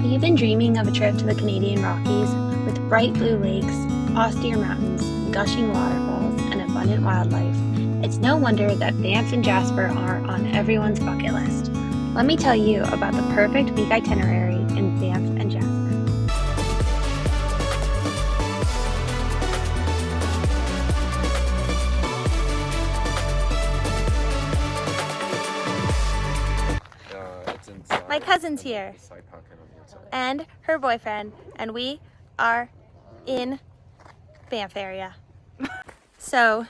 Have you been dreaming of a trip to the Canadian Rockies with bright blue lakes, austere mountains, gushing waterfalls, and abundant wildlife? It's no wonder that Banff and Jasper are on everyone's bucket list. Let me tell you about the perfect week itinerary in Banff and Jasper. My cousin's here, and her boyfriend, and we are in Banff area. So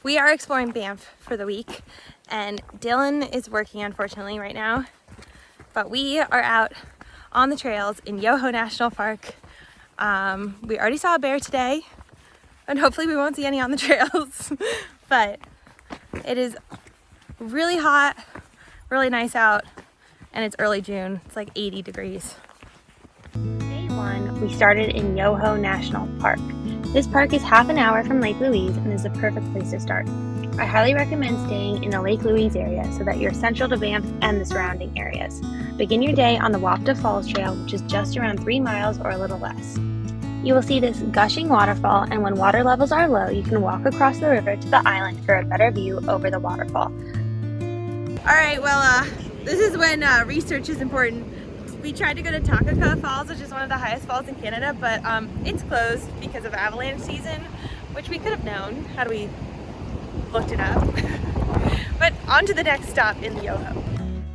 we are exploring Banff for the week, and Dylan is working unfortunately right now, but we are out on the trails in Yoho National Park. We already saw a bear today, and hopefully we won't see any on the trails, but it is really hot, really nice out. And it's early June, it's like 80 degrees. Day one, we started in Yoho National Park. This park is half an hour from Lake Louise and is the perfect place to start. I highly recommend staying in the Lake Louise area so that you're central to Banff and the surrounding areas. Begin your day on the Wapta Falls Trail, which is just around 3 miles or a little less. You will see this gushing waterfall, and when water levels are low, you can walk across the river to the island for a better view over the waterfall. All right, well, this is when research is important. We tried to go to Takaka Falls, which is one of the highest falls in Canada, but it's closed because of avalanche season, which we could have known had we looked it up. But on to the next stop in Yoho.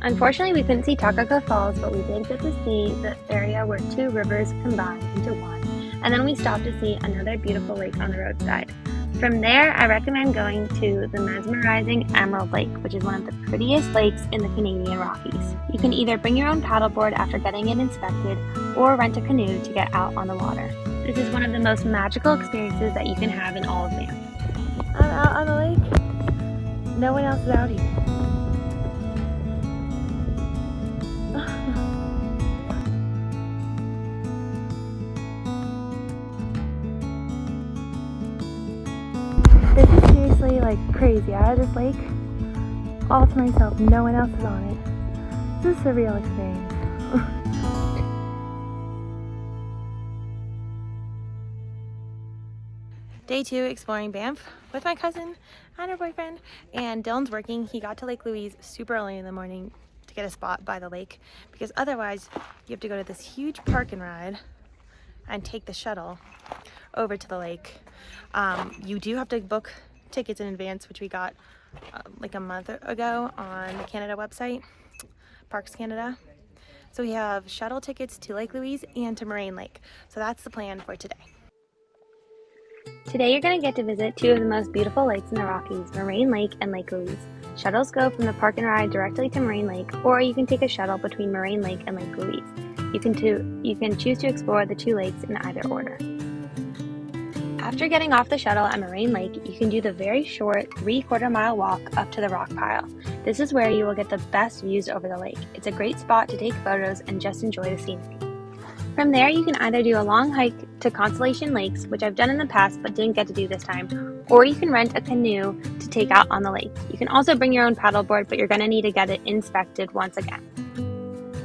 Unfortunately, we couldn't see Takaka Falls, but we did get to see the area where 2 rivers combine into one, and then we stopped to see another beautiful lake on the roadside. From there, I recommend going to the mesmerizing Emerald Lake, which is one of the prettiest lakes in the Canadian Rockies. You can either bring your own paddleboard after getting it inspected, or rent a canoe to get out on the water. This is one of the most magical experiences that you can have in all of Banff. I'm out on the lake. No one else is out here. This is seriously like crazy. I have this lake all to myself. No one else is on it. This is a surreal experience. Day 2 exploring Banff with my cousin and her boyfriend. And Dylan's working. He got to Lake Louise super early in the morning to get a spot by the lake, because otherwise you have to go to this huge park and ride and take the shuttle over to the lake. You do have to book tickets in advance, which we got like a month ago on the Canada website, Parks Canada. So we have shuttle tickets to Lake Louise and to Moraine Lake. So that's the plan for today. Today you're going to get to visit 2 of the most beautiful lakes in the Rockies, Moraine Lake and Lake Louise. Shuttles go from the park and ride directly to Moraine Lake, or you can take a shuttle between Moraine Lake and Lake Louise. You can choose to explore the 2 lakes in either order. After getting off the shuttle at Moraine Lake, you can do the very short 3/4 mile walk up to the rock pile. This is where you will get the best views over the lake. It's a great spot to take photos and just enjoy the scenery. From there, you can either do a long hike to Constellation Lakes, which I've done in the past but didn't get to do this time, or you can rent a canoe to take out on the lake. You can also bring your own paddleboard, but you're going to need to get it inspected once again.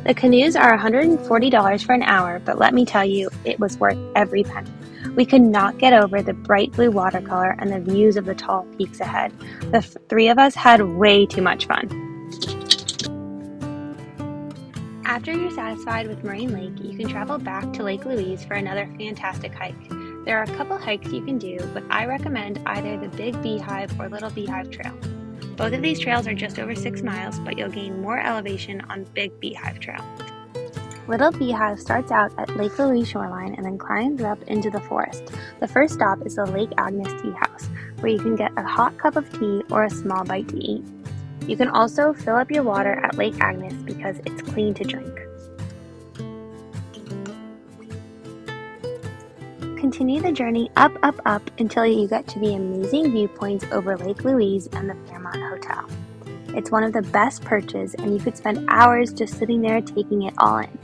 The canoes are $140 for an hour, but let me tell you, it was worth every penny. We could not get over the bright blue watercolor and the views of the tall peaks ahead. The 3 of us had way too much fun. After you're satisfied with Moraine Lake, you can travel back to Lake Louise for another fantastic hike. There are a couple hikes you can do, but I recommend either the Big Beehive or Little Beehive Trail. Both of these trails are just over 6 miles, but you'll gain more elevation on Big Beehive Trail. Little Beehive starts out at Lake Louise shoreline and then climbs up into the forest. The first stop is the Lake Agnes Tea House, where you can get a hot cup of tea or a small bite to eat. You can also fill up your water at Lake Agnes because it's clean to drink. Continue the journey up until you get to the amazing viewpoints over Lake Louise and the Fairmont Hotel. It's one of the best perches, and you could spend hours just sitting there taking it all in.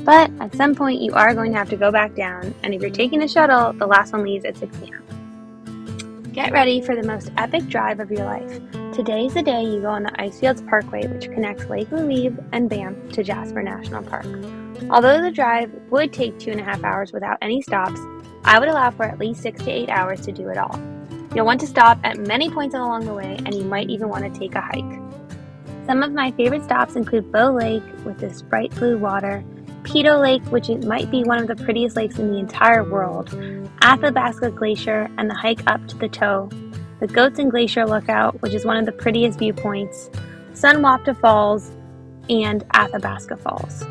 But at some point you are going to have to go back down, and if you're taking the shuttle, the last one leaves at 6 p.m. Get ready for the most epic drive of your life. Today is the day you go on the Fields Parkway, which connects Lake Louise and Banff to Jasper National Park. Although the drive would take 2.5 hours without any stops, I would allow for at least 6 to 8 hours to do it all. You'll want to stop at many points along the way, and you might even want to take a hike. Some of my favorite stops include Bow Lake with this bright blue water, Peto Lake, which might be one of the prettiest lakes in the entire world, Athabasca Glacier and the hike up to the toe, the Goats and Glacier Lookout, which is one of the prettiest viewpoints, Sunwapta Falls, and Athabasca Falls.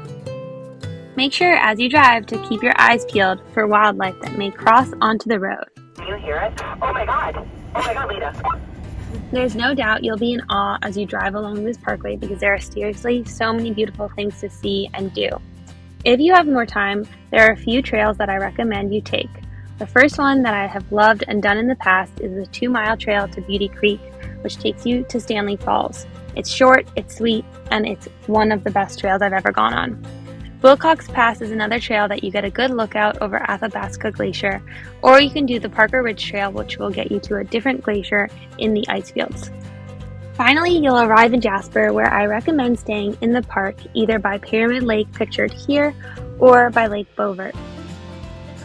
Make sure as you drive to keep your eyes peeled for wildlife that may cross onto the road. Do you hear it? Oh my God, Lita. There's no doubt you'll be in awe as you drive along this parkway because there are seriously so many beautiful things to see and do. If you have more time, there are a few trails that I recommend you take. The first one that I have loved and done in the past is the 2-mile trail to Beauty Creek, which takes you to Stanley Falls. It's short, it's sweet, and it's one of the best trails I've ever gone on. Wilcox Pass is another trail that you get a good lookout over Athabasca Glacier, or you can do the Parker Ridge Trail, which will get you to a different glacier in the ice fields. Finally, you'll arrive in Jasper, where I recommend staying in the park either by Pyramid Lake pictured here or by Lake Beaufort.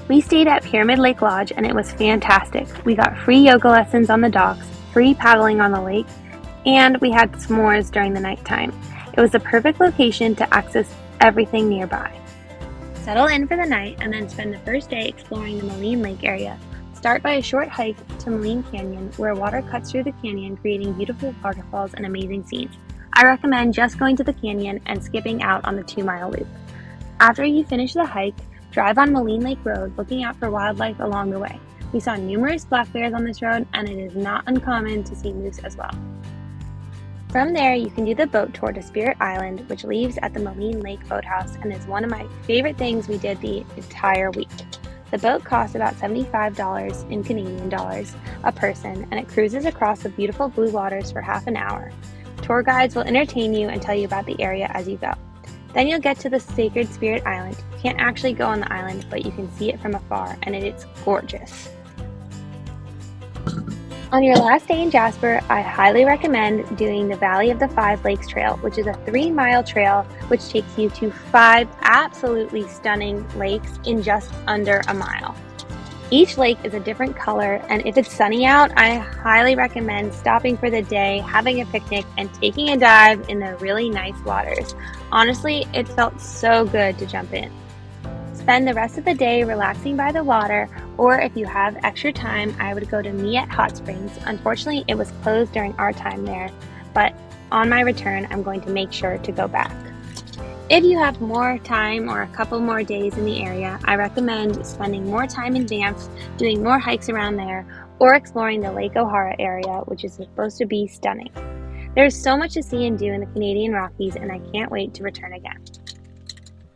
We stayed at Pyramid Lake Lodge and it was fantastic. We got free yoga lessons on the docks, free paddling on the lake, and we had s'mores during the nighttime. It was the perfect location to access everything nearby. Settle in for the night and then spend the first day exploring the Moraine Lake area. Start by a short hike to Moraine Canyon, where water cuts through the canyon, creating beautiful waterfalls and amazing scenes. I recommend just going to the canyon and skipping out on the 2-mile loop. After you finish the hike, drive on Moraine Lake Road, looking out for wildlife along the way. We saw numerous black bears on this road, and it is not uncommon to see moose as well. From there, you can do the boat tour to Spirit Island, which leaves at the Moraine Lake Boathouse and is one of my favorite things we did the entire week. The boat costs about $75 in Canadian dollars a person, and it cruises across the beautiful blue waters for half an hour. Tour guides will entertain you and tell you about the area as you go. Then you'll get to the sacred Spirit Island. You can't actually go on the island, but you can see it from afar, and it is gorgeous. On your last day in Jasper, I highly recommend doing the Valley of the 5 Lakes Trail, which is a 3-mile trail which takes you to 5 absolutely stunning lakes in just under a mile. Each lake is a different color, and if it's sunny out, I highly recommend stopping for the day, having a picnic, and taking a dive in the really nice waters. Honestly, it felt so good to jump in. Spend the rest of the day relaxing by the water, or if you have extra time, I would go to Miette Hot Springs. Unfortunately, it was closed during our time there, but on my return, I'm going to make sure to go back. If you have more time or a couple more days in the area, I recommend spending more time in Banff, doing more hikes around there, or exploring the Lake O'Hara area, which is supposed to be stunning. There's so much to see and do in the Canadian Rockies, and I can't wait to return again.